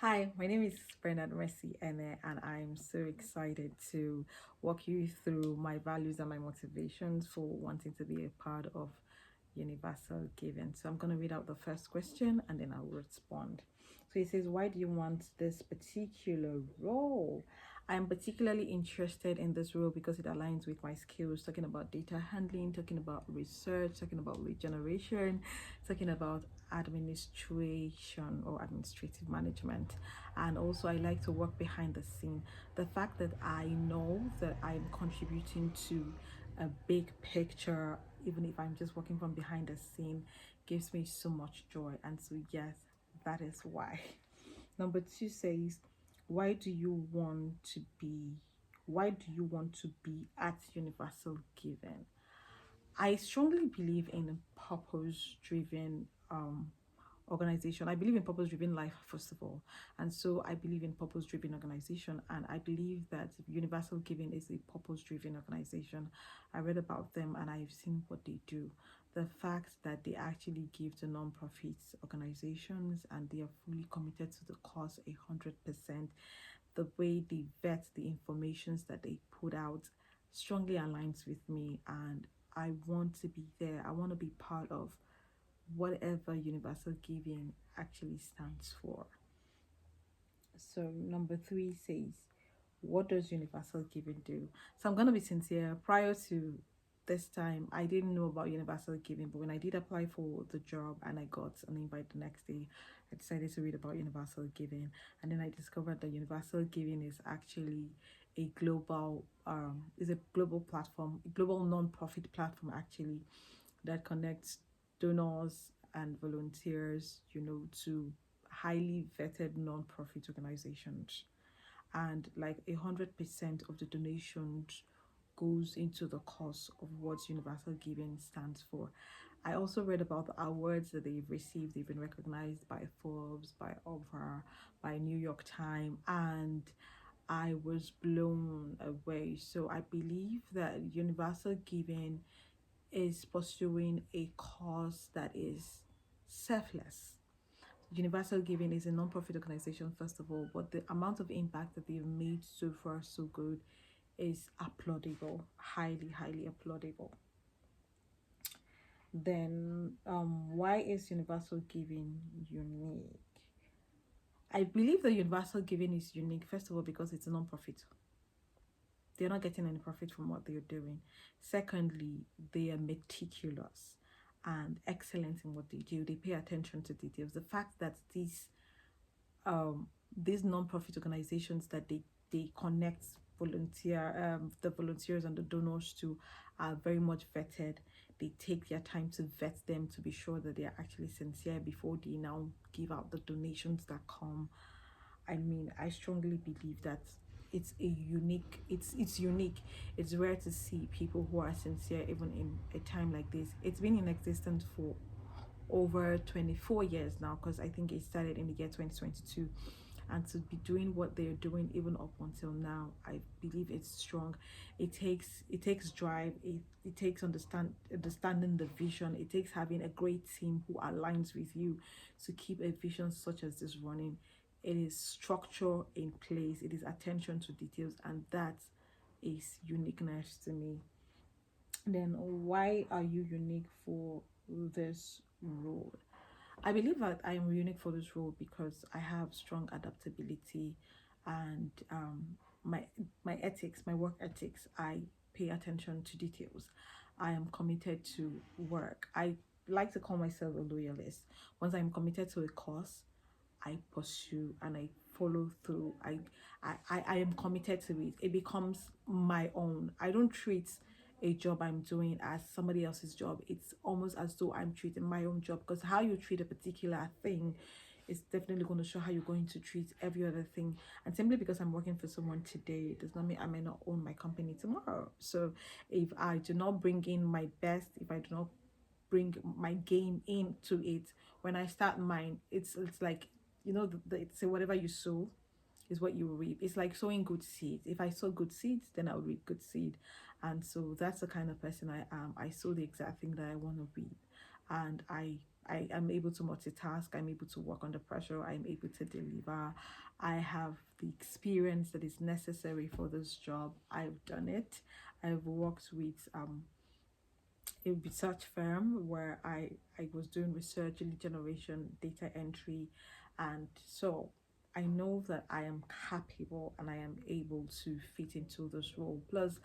Hi, my name is Bernard Mercy Ene, and I'm so excited to walk you through my values and my motivations for wanting to be a part of Universal Giving. So I'm going to read out the first question and then I'll respond. So it says, why do you want this particular role? I'm particularly interested in this role because it aligns with my skills, talking about data handling, talking about research, talking about lead generation, talking about administration or administrative management. And also, I like to work behind the scene. The fact that I know that I'm contributing to a big picture, even if I'm just working from behind the scene, gives me so much joy. And so, yes, that is why. Number two says, why do you want to be? Why do you want to be at Universal Given? I strongly believe in purpose driven organization. I believe in purpose driven life, first of all. And so I believe in purpose driven organization. And I believe that Universal Giving is a purpose driven organization. I read about them and I've seen what they do. The fact that they actually give to non-profit organizations and they are fully committed to the cause 100%. The way they vet the informations that they put out strongly aligns with me, and I want to be there. I want to be part of whatever Universal Giving actually stands for. So number three says, what does Universal Giving do? So I'm gonna be sincere. Prior to this time, I didn't know about Universal Giving, but when I did apply for the job and I got an invite the next day, I decided to read about Universal Giving, and then I discovered that Universal Giving is actually a global is a global platform, a global non-profit platform actually that connects donors and volunteers, to highly vetted non-profit organizations. And like 100% of the donations goes into the cause of what Universal Giving stands for. I also read about the awards that they've received. They've been recognized by Forbes, by Oprah, by New York Times, and I was blown away. So I believe that Universal Giving is pursuing a cause that is selfless. Universal Giving is a non-profit organization, first of all, but the amount of impact that they've made so far so good is applaudable, highly, highly applaudable. Then, why is Universal Giving unique? I believe that Universal Giving is unique, first of all, because it's a non-profit. They're not getting any profit from what they're doing. Secondly, they are meticulous and excellent in what they do. They pay attention to details. The fact that these non-profit organizations that they connect the volunteers and the donors to are very much vetted. They take their time to vet them to be sure that they are actually sincere before they now give out the donations that come. I mean, I strongly believe that it's unique. It's rare to see people who are sincere even in a time like this. It's been in existence for over 24 years now, because I think it started in the year 2022, and to be doing what they're doing even up until now, I believe it's strong. It takes drive. It takes understanding the vision. It takes having a great team who aligns with you to keep a vision such as this running. It is structure in place. It is attention to details, and that is uniqueness to me. Then why are you unique for this role? I believe that I am unique for this role because I have strong adaptability, and my ethics, my work ethics. I pay attention to details. I am committed to work. I like to call myself a loyalist. Once I'm committed to a cause, I pursue and I follow through. I am committed to it. It becomes my own. I don't treat a job I'm doing as somebody else's job. It's almost as though I'm treating my own job, because how you treat a particular thing is definitely going to show how you're going to treat every other thing. And simply because I'm working for someone today does not mean I may not own my company tomorrow. So if I do not bring in my best, if I do not bring my game into it, when I start mine, it's like, it's whatever you sow is what you will reap. It's like sowing good seeds. If I sow good seeds, then I'll reap good seed. And so that's the kind of person I am. I sow the exact thing that I want to reap. And I am able to multitask. I'm able to work under pressure. I'm able to deliver. I have the experience that is necessary for this job. I've done it. I've worked with a research firm where I was doing research, lead generation, data entry, and so I know that I am capable and I am able to fit into this role. Plus,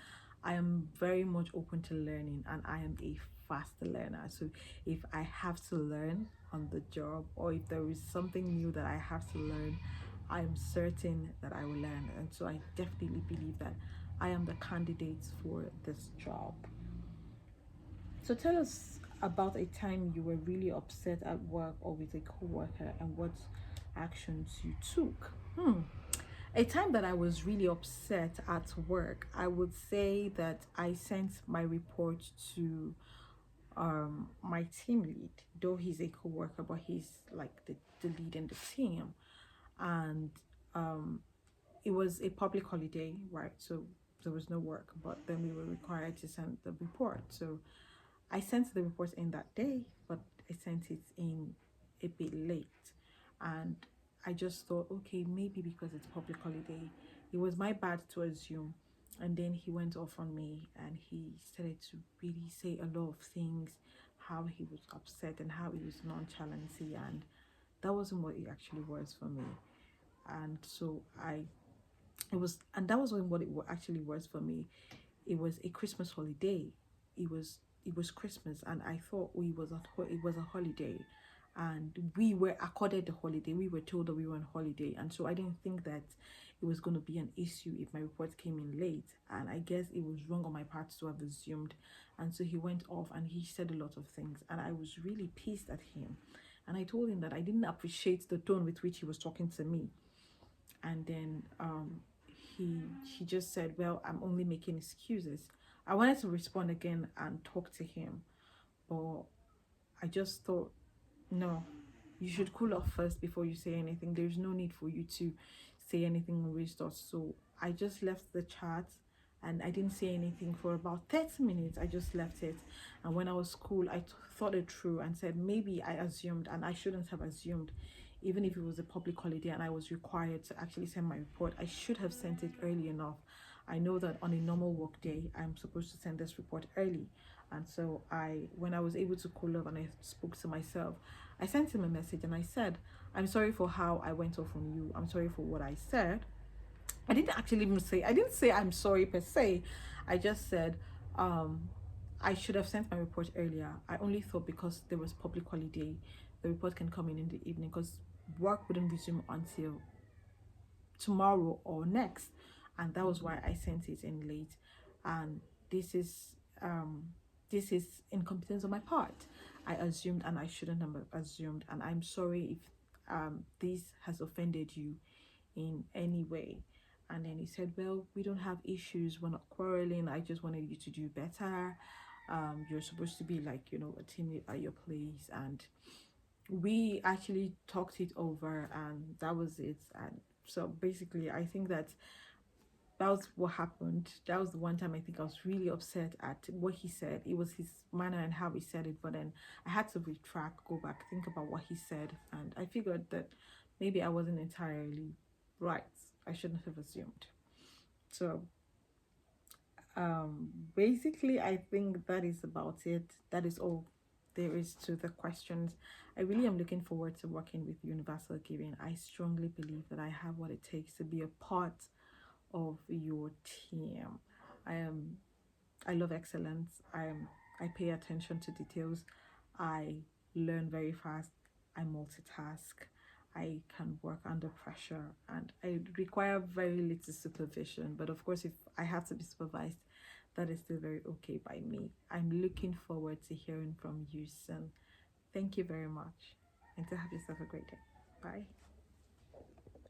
I am very much open to learning and I am a fast learner. So if I have to learn on the job or if there is something new that I have to learn, I'm certain that I will learn. And so I definitely believe that I am the candidate for this job. So tell us about a time you were really upset at work or with a coworker and what actions you took. A time that I was really upset at work, I would say that I sent my report to my team lead, though he's a coworker, but he's like the lead in the team. And it was a public holiday, right? So there was no work, but then we were required to send the report. So I sent the report in that day, but I sent it in a bit late. And I just thought, okay, maybe because it's public holiday, it was my bad to assume. And then he went off on me and he started to really say a lot of things, how he was upset and how he was nonchalancy. And that wasn't what it actually was for me. And so that was what it actually was for me. It was a Christmas holiday. It was Christmas, and I thought it was a holiday, and we were accorded the holiday. We were told that we were on holiday, and so I didn't think that it was going to be an issue if my report came in late. And I guess it was wrong on my part to have assumed. And so he went off and he said a lot of things, and I was really pissed at him. And I told him that I didn't appreciate the tone with which he was talking to me. And then he just said, well, I'm only making excuses. I wanted to respond again and talk to him, but I just thought, no, you should cool off first before you say anything. There's no need for you to say anything or raise thoughts. So I just left the chat and I didn't say anything for about 30 minutes. I just left it. And when I was cool, I thought it through and said, maybe I assumed and I shouldn't have assumed. Even if it was a public holiday and I was required to actually send my report, I should have sent it early enough. I know that on a normal work day, I'm supposed to send this report early. And so when I was able to cool off and I spoke to myself, I sent him a message and I said, I'm sorry for how I went off on you. I'm sorry for what I said. I didn't say I'm sorry per se. I just said, I should have sent my report earlier. I only thought because there was public holiday, the report can come in the evening because work wouldn't resume until tomorrow or next. And that was why I sent it in late. And this is incompetence on my part. I assumed and I shouldn't have assumed, and I'm sorry if this has offended you in any way. And then he said, well, we don't have issues, we're not quarreling, I just wanted you to do better. You're supposed to be like, a teammate at your place. And we actually talked it over and that was it. And so basically I think that was what happened. That was the one time I think I was really upset at what he said. It was his manner and how he said it, but then I had to retract, go back, think about what he said, and I figured that maybe I wasn't entirely right. I shouldn't have assumed. So basically I think that is about it. That is all there is to the questions. I really am looking forward to working with Universal Giving. I strongly believe that I have what it takes to be a part of your team. I love excellence. I pay attention to details. I learn very fast. I multitask. I can work under pressure and I require very little supervision. But of course, if I have to be supervised, that is still very okay by me. I'm looking forward to hearing from you soon. Thank you very much and to have yourself a great day. Bye.